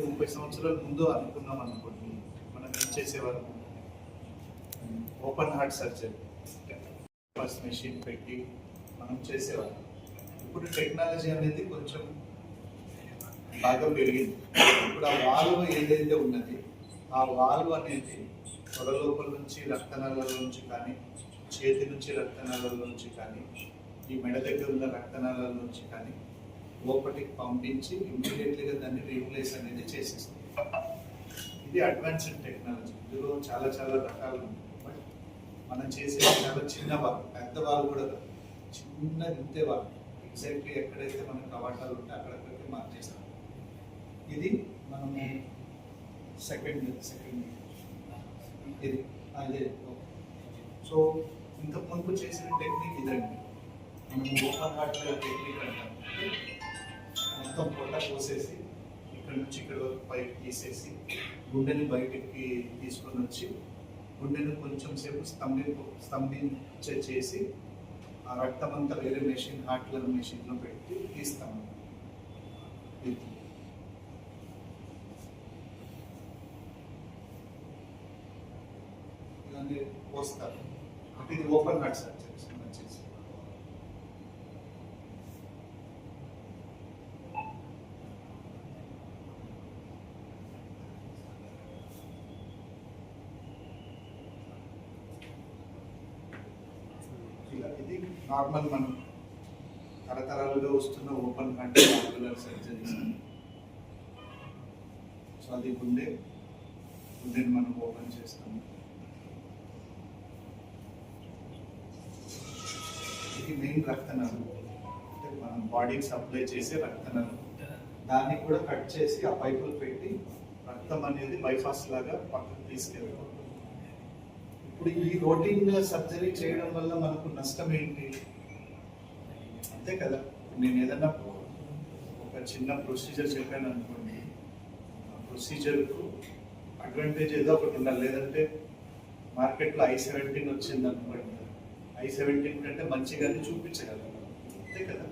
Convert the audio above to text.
30 సంవత్సరాల ముందు అనుకున్నాం అనుకోండి, మనం ఏం చేసేవాళ్ళం? Open heart surgery first machine పెట్టి మనం చేసేవాళ్ళం. ఇప్పుడు టెక్నాలజీ అనేది కొంచెం బాగా పెరిగింది. ఇప్పుడు ఆ వాల్వ్ ఏదైతే ఉన్నది, ఆ వాల్వ్ అనేది తొడ లోపల నుంచి రక్తనాళాల నుంచి కానీ, చేతి నుంచి రక్తనాళాల నుంచి కానీ, ఈ మెడ దగ్గర ఉన్న రక్తనాళాల నుంచి కానీ లోపలికి పంపించి ఇమ్మీడియట్లీగా దాన్ని రీప్లేస్ అనేది చేసేస్తుంది. ఇది అడ్వాన్స్డ్ టెక్నాలజీ. ఇందులో చాలా చాలా రకాలు ఉంటాయి. బట్ మనం చేసేది చాలా చిన్న వాళ్ళు, పెద్ద వాళ్ళు కూడా కాదు, చిన్న ఇంతే వాళ్ళు. ఎగ్జాక్ట్లీ ఎక్కడైతే మన కవాటాలు ఉంటే అక్కడక్కడికి మార్చేస్తాం. ఇది మనము సెకండ్ ఇది అదే. సో ఇంతకు ముందు చేసిన టెక్నిక్ ఇదండి. మనం ఓపెన్ హార్ట్ టెక్నిక్ అంటాం. మొత్తం పొట్ట కోసేసి ఇక్కడ నుంచి ఇక్కడ వరకు పైకి తీసేసి గుండెని బయటికి తీసుకొని వచ్చి గుండెని కొంచెం సేపు స్తంభించేసి ఆ రక్తం అంతా వేరే మెషిన్, హార్ట్ లెవెల్ మెషిన్లో పెట్టి తీస్తాము. ఇవన్నీ పోస్తారు. అంటే ఇది ఓపెన్ హార్ట్ సర్జరీ వచ్చేసి. ఇది నార్మల్ మనం తరతరాలుగా వస్తున్న open heart valvular surgeries. So అది గుండెని మనం ఓపెన్ చేస్తాము. ఇది మెయిన్ రక్తనాళం, అంటే మనం బాడీకి సప్లై చేసే రక్తనాళం. దాన్ని కూడా కట్ చేసి ఆ పైపులు పెట్టి రక్తం అనేది బైపాస్ లాగా పక్కకు తీసుకెళ్తాం. ఇప్పుడు ఈ రొటీన్ సర్జరీ చేయడం వల్ల మనకు నష్టం ఏంటి? అంతే కదా, నేను ఏదన్నా ఒక చిన్న ప్రొసీజర్ చెప్పాను అనుకోండి, ఆ ప్రొసీజర్కు అడ్వాంటేజ్ ఏదో ఒకటి ఉండాలి. లేదంటే మార్కెట్లో I-17 వచ్చింది అనుకోండి, I-17 కంటే మంచిగానే చూపించగలం. అంతే కదా.